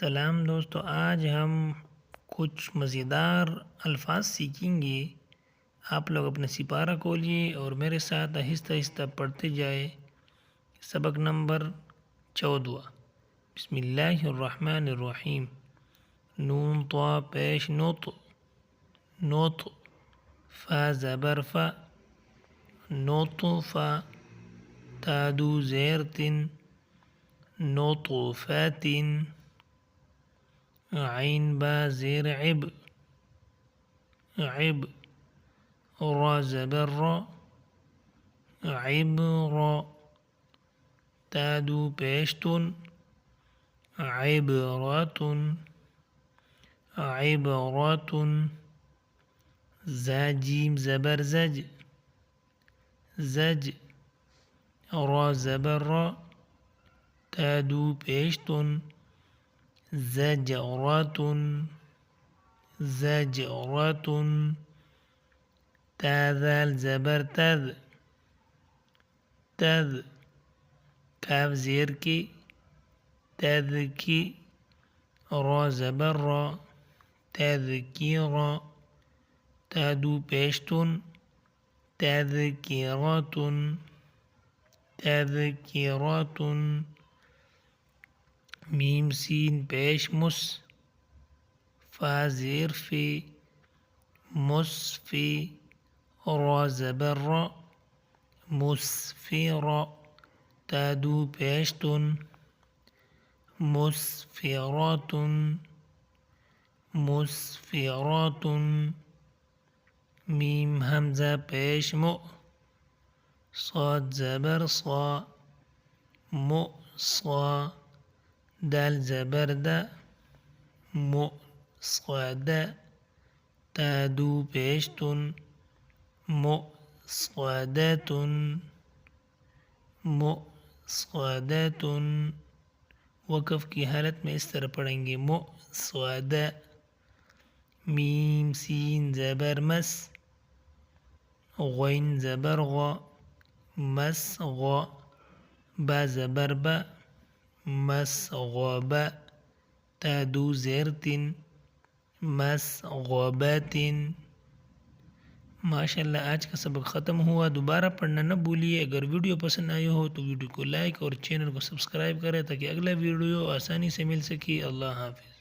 سلام دوستو، آج ہم کچھ مزیدار الفاظ سیکھیں گے۔ آپ لوگ اپنے سپارہ کھولیے اور میرے ساتھ آہستہ آہستہ پڑھتے جائے۔ سبق نمبر 14۔ بسم اللہ الرحمن الرحیم۔ نون طا پیش نوت، نوت، فا زبر فا، نطفہ، تادو زیر تن، نطفات، عین با زیر عب، عب، را زبر را، عبرا، تادو پیشتن، عبرات، عبرات، زا جیم زبر زج، زج، را زبر را، تادو پیشتن، زجرات، زجرات، تا ذال زبر تذ، تذ، کاف زیر کی، تذ کی، را زبر را، تذکیرا، تادو پیشتن، تذکیرات، تذکیرات، میم سین پیش مس، فا زیر فی، مصفی، را زبر را، مسفرا، تادو پیشتن، مسفرات، مسفرات، میم حمزہ پیش مو، صاد زبر صا، مؤصا، دال زبر دا، مؤصدا، تادو پیشتن، مؤصدات، مؤصدات، وقف کی حالت میں اس طرح پڑھیں گے، مؤصدا، میم سین زبر مس، غین زبر غا، مسغا، با زبر با، مسغبا، تادو زیر تن، مسغبات۔ ماشاءاللہ آج کا سبق ختم ہوا۔ دوبارہ پڑھنا نہ بھولیے۔ اگر ویڈیو پسند آئی ہو تو ویڈیو کو لائک اور چینل کو سبسکرائب کریں تاکہ اگلا ویڈیو آسانی سے مل سکے۔ اللہ حافظ۔